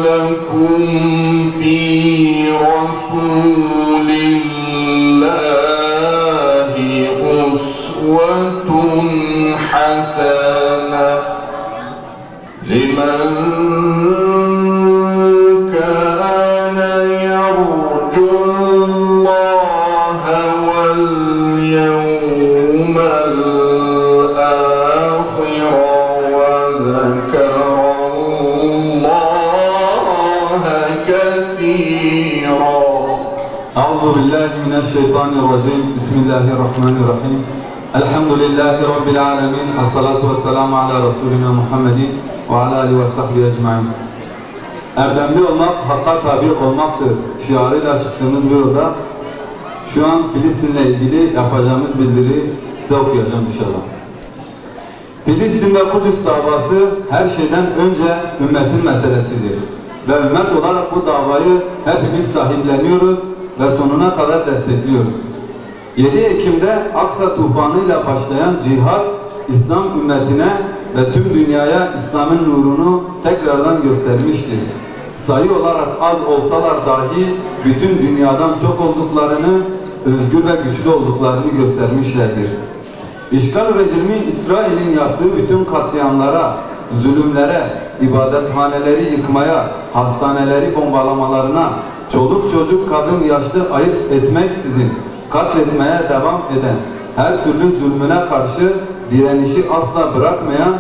لكم في رسول الله أسوة حسنة لمن كان يرجو الله واليوم الآخر وذكر الله كثيرا. أعوذ بالله من الشيطان الرجيم. بسم الله الرحمن الرحيم. الحمد لله رب العالمين. الصلاة والسلام على رسولنا محمد وعلى آله وصحبه ecmaîn. Erdemli olmak, hakka tabi olmaktır şiarıyla çıktığımız bir yolda şu an Filistin'le ilgili yapacağımız bildiri size okuyacağım inşallah. Filistin ve Kudüs davası her şeyden önce ümmetin meselesidir. Ve ümmet olarak bu davayı hepimiz sahipleniyoruz ve sonuna kadar destekliyoruz. 7 Ekim'de Aksa tufanıyla başlayan cihad, İslam ümmetine ve tüm dünyaya İslam'ın nurunu tekrardan göstermiştir. Sayı olarak az olsalar dahi bütün dünyadan çok olduklarını, özgür ve güçlü olduklarını göstermişlerdir. İşgal rejimi İsrail'in yaptığı bütün katliamlara, zulümlere, ibadethaneleri yıkmaya, hastaneleri bombalamalarına, çoluk çocuk, kadın, yaşlı ayırt etmeksizin katletmeye devam eden, her türlü zulmüne karşı direnişi asla bırakmayan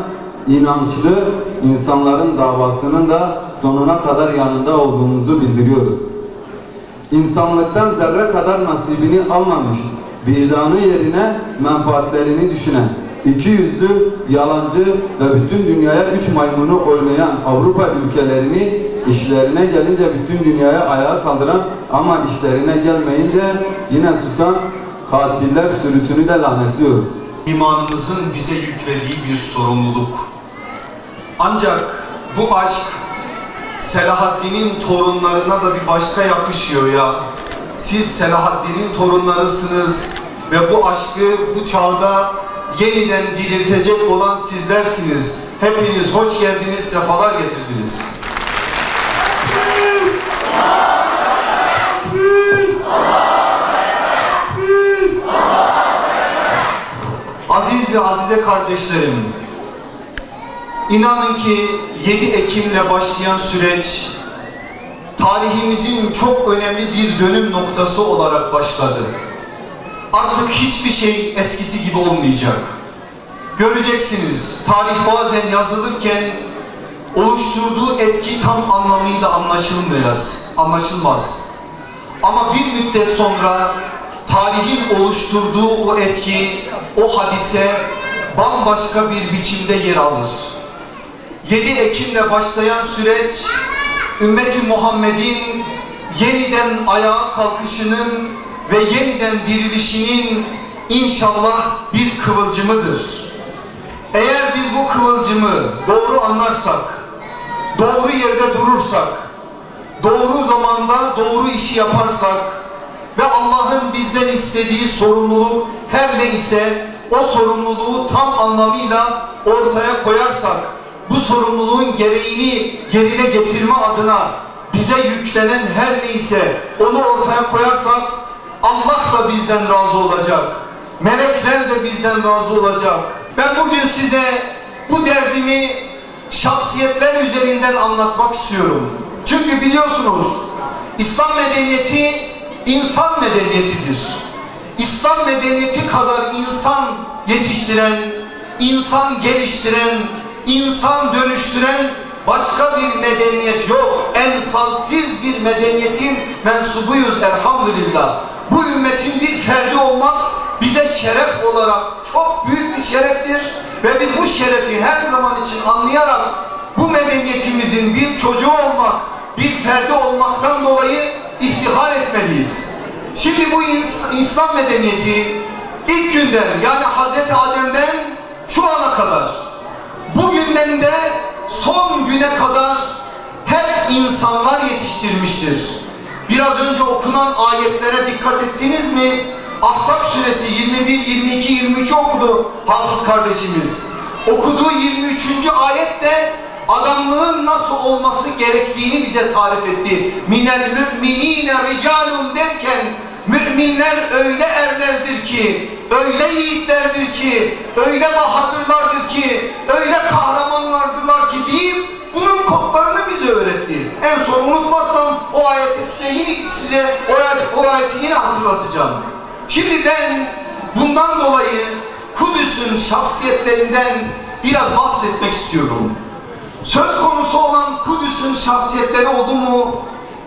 inançlı insanların davasının da sonuna kadar yanında olduğumuzu bildiriyoruz. İnsanlıktan zerre kadar nasibini almamış, vicdanı yerine menfaatlerini düşünen, ikiyüzlü, yalancı ve bütün dünyaya üç maymunu oynayan Avrupa ülkelerini işlerine gelince bütün dünyaya ayağa kaldıran ama işlerine gelmeyince yine susan katiller sürüsünü de lanetliyoruz. İmanımızın bize yüklediği bir sorumluluk. Ancak bu aşk Selahaddin'in torunlarına da bir başka yakışıyor ya. Siz Selahaddin'in torunlarısınız ve bu aşkı bu çağda yeniden diriltecek olan sizlersiniz. Hepiniz hoş geldiniz, sefalar getirdiniz. Aziz ve azize kardeşlerim, inanın ki 7 Ekim'le başlayan süreç tarihimizin çok önemli bir dönüm noktası olarak başladı. Artık hiçbir şey eskisi gibi olmayacak. Göreceksiniz, tarih bazen yazılırken oluşturduğu etki tam anlamıyla anlaşılmaz. Ama bir müddet sonra tarihin oluşturduğu o etki, o hadise bambaşka bir biçimde yer alır. 7 Ekim'le başlayan süreç, ümmeti Muhammed'in yeniden ayağa kalkışının ve yeniden dirilişinin inşallah bir kıvılcımıdır. Eğer biz bu kıvılcımı doğru anlarsak, doğru yerde durursak, doğru zamanda doğru işi yaparsak ve Allah'ın bizden istediği sorumluluk her neyse o sorumluluğu tam anlamıyla ortaya koyarsak, bu sorumluluğun gereğini yerine getirme adına bize yüklenen her neyse onu ortaya koyarsak Allah da bizden razı olacak. Melekler de bizden razı olacak. Ben bugün size bu derdimi şahsiyetler üzerinden anlatmak istiyorum. Çünkü biliyorsunuz İslam medeniyeti insan medeniyetidir. İslam medeniyeti kadar insan yetiştiren, insan geliştiren, insan dönüştüren başka bir medeniyet yok. Ensalsiz bir medeniyetin mensubuyuz elhamdülillah. Bu ümmetin bir ferdi olmak bize şeref olarak çok büyük bir şereftir ve biz bu şerefi her zaman için anlayarak bu medeniyetimizin bir çocuğu olmak, bir ferdi olmaktan dolayı iftihar etmeliyiz. Şimdi bu İslam medeniyeti ilk günden, yani Hazreti Adem'den şu ana kadar, bugünden de son güne kadar hep insanlar yetiştirmiştir. Biraz önce okunan ayetlere dikkat ettiniz mi? Ahzab suresi 21, 22, 23 okudu hafız kardeşimiz. Okuduğu 23. ayette adamlığın nasıl olması gerektiğini bize tarif etti. Minel müminine ricalun derken müminler öyle erlerdir ki, öyle yiğitlerdir ki, öyle bahadırlardır ki, öyle kahramanlardırlar ki deyip bunun kodlarını bize öğretti. En son unutmazsam o ayeti size o ayeti yine hatırlatacağım. Şimdi ben bundan dolayı Kudüs'ün şahsiyetlerinden biraz bahsetmek istiyorum. Söz konusu olan Kudüs'ün şahsiyetleri oldu mu?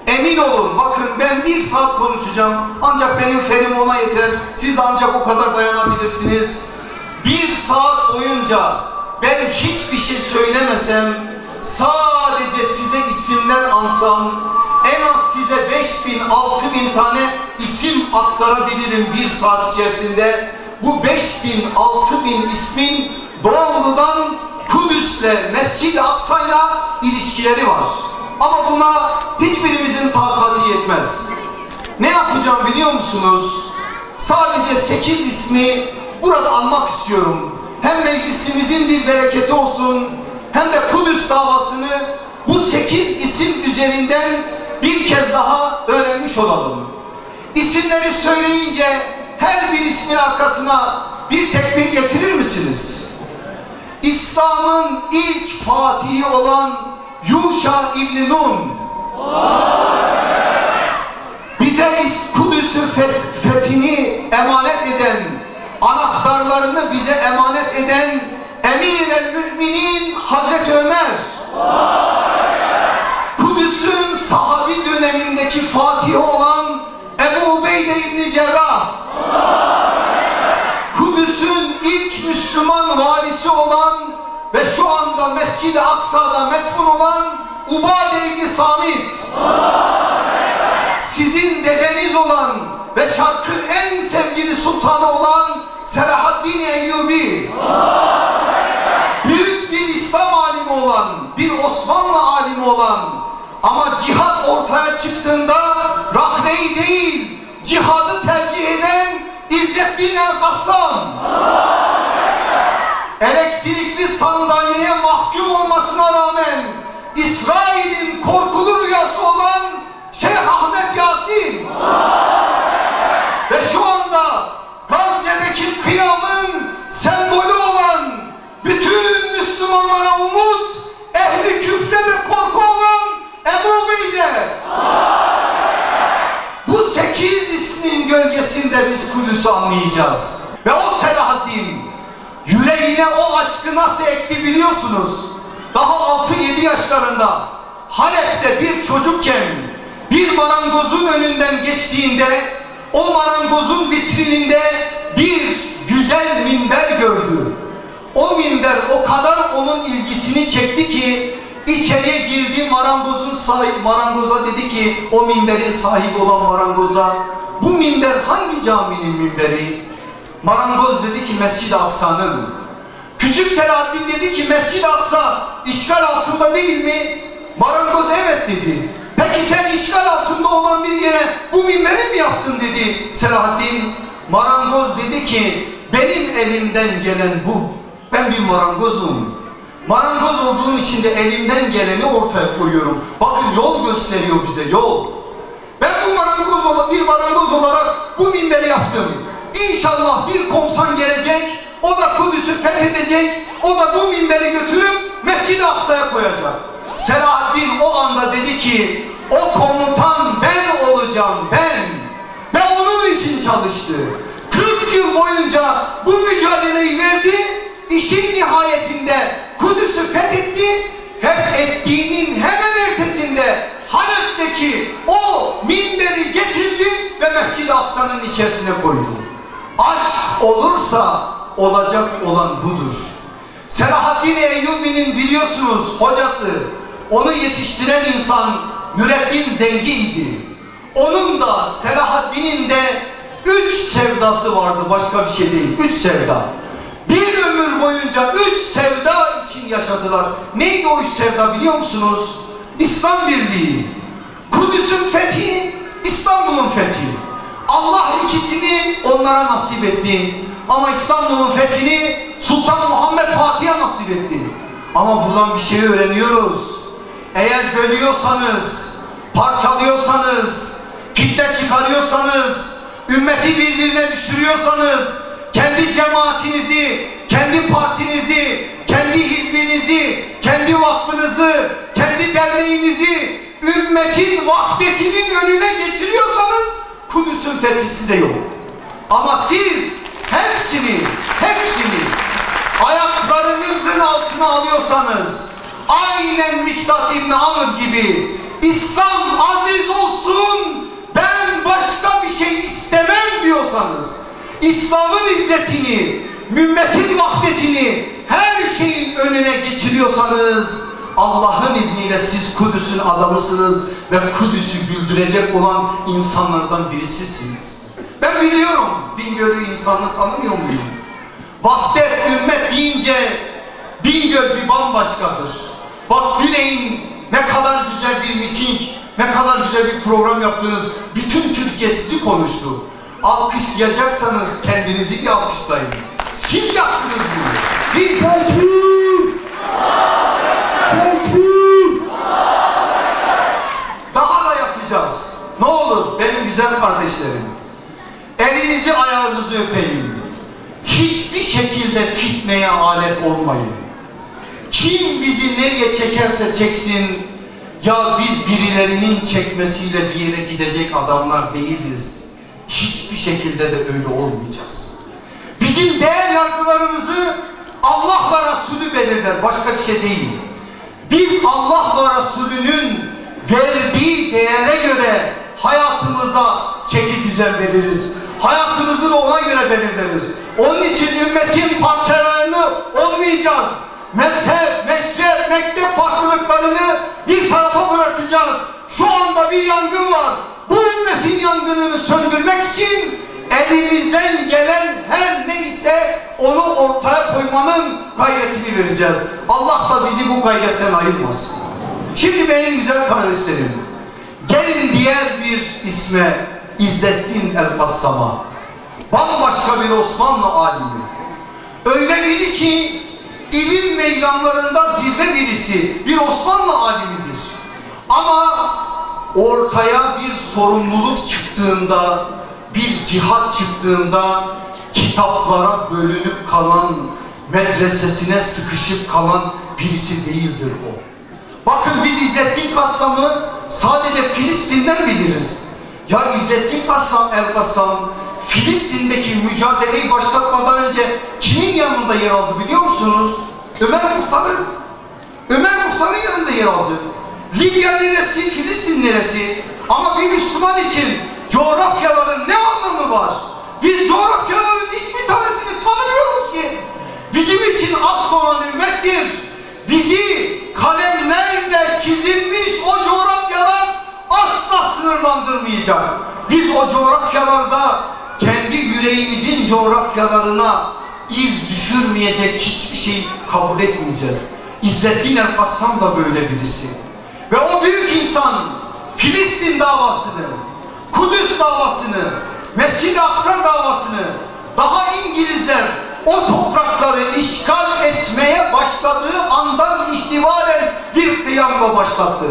Emin olun, bakın ben 1 saat konuşacağım. Ancak benim ferim ona yeter. Siz de ancak o kadar dayanabilirsiniz. 1 saat boyunca ben hiçbir şey söylemesem, sadece size isimler ansam, en az size 5.000, 6.000 tane isim aktarabilirim 1 saat içerisinde. Bu 5.000, 6.000 ismin doğrudan Kudüs'le, Mescid-i Aksa'yla ilişkileri var. Ama buna hiçbirimizin takati yetmez. Ne yapacağım biliyor musunuz? Sadece 8 ismi burada anmak istiyorum. Hem meclisimizin bir bereketi olsun, hem de Kudüs davasını bu 8 isim üzerinden bir kez daha öğrenmiş olalım. İsimleri söyleyince her bir ismin arkasına bir tekbir getirir misiniz? İslam'ın ilk fatihi olan Yuşa İbn Nun, bize Kudüs'ün fethini emanet eden, anahtarlarını bize emanet eden Emir-el Müminin Hazreti Ömer, Kudüs'ün sahabi dönemindeki fatihi olan Ebu Ubeyde İbn Cerrah, Kudüs'ün ilk Müslüman valisi olan ve şu anda Mescid-i Aksa'da metfun olan Ubade İbn Samit, sizin dedeniz olan ve Şark'ın en sevgili sultanı olan Selahaddin Eyyubi, büyük bir İslam alimi olan, bir Osmanlı alimi olan, ama cihat ortaya çıktığında rahneyi değil, cihadı tercih eden İzzettin el-Gassam, elektrikli sandalyeye mahkum olmasına rağmen İsrail'in korkulu rüyası olan Şeyh Ahmet Yasin, ve şu anda Gazze'deki kıyamın sembolü olan, bütün Müslümanlara umut, ehli küfre de korku olan Ebu Ubeyde. Bu 8 ismin gölgesinde biz Kudüs'ü anlayacağız. Ve o Selahaddin yüreğine o aşkı nasıl ekti biliyorsunuz? Daha 6-7 yaşlarında Halep'te bir çocukken bir marangozun önünden geçtiğinde o marangozun vitrininde bir güzel minber gördü. O minber o kadar onun ilgisini çekti ki içeriye girdi, marangoza dedi ki, o minberin sahibi olan marangoza, bu minber hangi caminin minberi? Marangoz dedi ki Mescid-i Aksa'nın. Küçük Selahaddin dedi ki Mescid-i Aksa işgal altında değil mi? Marangoz evet dedi. Peki sen işgal altında olan bir yere bu minberi mi yaptın dedi Selahaddin. Marangoz dedi ki benim elimden gelen bu. Ben bir marangozum. Marangoz olduğum için de elimden geleni ortaya koyuyorum. Bakın yol gösteriyor bize, yol. Ben bir marangoz olarak bu minberi yaptım. İnşallah bir komutan gelecek, o da Kudüs'ü fethedecek, o da bu minberi götürüp Mescid-i Aksa'ya koyacak. Selahaddin o anda dedi ki, o komutan ben olacağım, ben. Ve onun için çalıştı. 40 yıl boyunca bu mücadeleyi verdi, işin nihayetinde Kudüs'ü fethetti, fethettiğinin hemen ertesinde Halep'teki o minberi getirdi ve Mescid-i Aksa'nın içerisine koydu. Aşk olursa olacak olan budur. Selahaddin Eyyubi'nin biliyorsunuz hocası, onu yetiştiren insan Nureddin Zengi'ydi. Onun da Selahaddin'in de 3 sevdası vardı, başka bir şey değil. 3 sevda. Bir ömür boyunca 3 sevda için yaşadılar. Neydi o 3 sevda biliyor musunuz? İslam birliği, Kudüs'ün fethi, İstanbul'un fethi. Allah ikisini onlara nasip etti. Ama İstanbul'un fethini Sultan Muhammed Fatih'e nasip etti. Ama buradan bir şey öğreniyoruz. Eğer bölüyorsanız, parçalıyorsanız, fitne çıkarıyorsanız, ümmeti birbirine düşürüyorsanız, kendi cemaatinizi, kendi partinizi, kendi hizbinizi, kendi vakfınızı, kendi derneğinizi, ümmetin vahdetinin önüne geçiriyorsanız Kudüs'ün fethi size yok. Ama siz hepsini ayaklarınızın altına alıyorsanız, aynen Miktat İbni Amr gibi İslam aziz olsun, ben başka bir şey istemem diyorsanız, İslam'ın izzetini, ümmetin vahdetini her şeyin önüne geçiriyorsanız, Allah'ın izniyle siz Kudüs'ün adamısınız ve Kudüs'ü güldürecek olan insanlardan birisisiniz. Ben biliyorum, Bingöl'ü insanlığı tanımıyor muyum? Vahdet, ümmet deyince Bingöl bir bambaşkadır. Bak Güney'in ne kadar güzel bir miting, ne kadar güzel bir program yaptınız. Bütün Türkiye sizi konuştu. Alkışlayacaksanız kendinizi bir alkışlayın. Siz yaptınız bunu. Siz. Tekbir! Tekbir! Daha da yapacağız. Ne olur benim güzel kardeşlerim. Elinizi ayağınızı öpeyim. Hiçbir şekilde fitneye alet olmayın. Kim bizi nereye çekerse çeksin, ya biz birilerinin çekmesiyle bir yere gidecek adamlar değiliz. Hiçbir şekilde de öyle olmayacağız. Bizim değer yargılarımızı Allah ve Resulü belirler, başka bir şey değil. Biz Allah ve Resulünün verdiği değere göre hayatımıza çeki düzen veririz. Hayatımızı da ona göre belirleriz. Onun için ümmetin parçalarını olmayacağız. Mezhep, meşrep, mektep farklılıklarını bir tarafa bırakacağız. Şu anda bir yangın var. Bu ümmetin yangınını söndürmek için elimizden gelen her neyse onu ortaya koymanın gayretini vereceğiz. Allah da bizi bu gayretten ayırmasın. Şimdi benim güzel kardeşlerim, gelin diğer bir isme, İzzettin el-Kassam'a. Bambaşka bir Osmanlı alimi. Öyle biri ki ilim meydanlarında zirve birisi, bir Osmanlı alimidir. Ama ortaya bir sorumluluk çıktığında, bir cihat çıktığında kitaplara bölünüp kalan, medresesine sıkışıp kalan birisi değildir o. Bakın biz İzzettin Kassam'ı sadece Filistin'den biliriz. Ya İzzettin el-Kassam Filistin'deki mücadeleyi başlatmadan önce kimin yanında yer aldı biliyor musunuz? Ömer Muhtar'ın yanında yer aldı. Libya neresi, Filistin neresi? Ama bir Müslüman için coğrafyaların ne anlamı var? Biz coğrafyaların hiçbir tanesini tanımıyoruz ki. Bizim için asıl olan ümmettir. Bizi kalemlerle çizilmiş o coğrafyalar asla sınırlandırmayacak. Biz o coğrafyalarda kendi yüreğimizin coğrafyalarına iz düşürmeyecek hiçbir şey kabul etmeyeceğiz. İzzettin el-Kassam da böyle birisi. Ve o büyük insan Filistin davasını, Kudüs davasını, Mescid-i Aksa davasını, daha İngilizler o toprakları işgal etmeye başladığı andan itibaren bir kıyamla başlattı.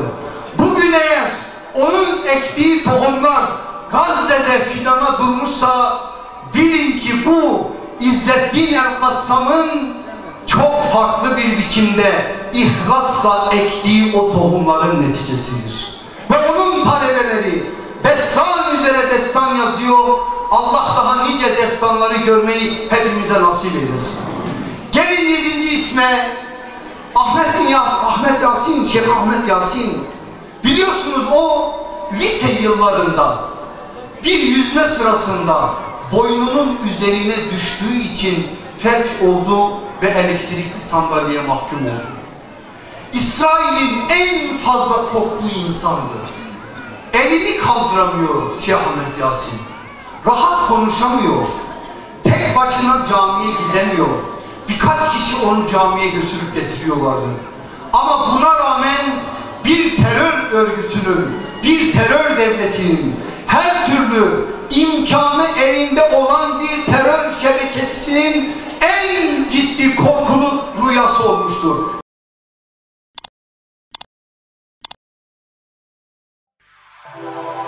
Bugün eğer onun ektiği tohumlar Gazze'de fidana durmuşsa bilin ki bu İzzettin el-Kassam'ın çok farklı bir biçimde ihlasla ektiği o tohumların neticesidir. Ve onun talebeleri destan üzere destan yazıyor. Allah daha nice destanları görmeyi hepimize nasip eylesin. Gelin 7. isme Ahmet Yasin, Şeyh Ahmet Yasin. Biliyorsunuz o lise yıllarında bir yüzme sırasında boynunun üzerine düştüğü için felç oldu ve elektrikli sandalyeye mahkum oldu. İsrail'in en fazla korktuğu insandı. Elini kaldıramıyor Şeyh Ahmet Yasin. Rahat konuşamıyor. Tek başına camiye gidemiyor. Birkaç kişi onu camiye götürüp getiriyorlardı. Ama buna rağmen bir terör örgütünün, bir terör devletinin her türlü imkanı elinde olan bir terör şebekesinin en ciddi korkulu rüyası olmuştur. Allah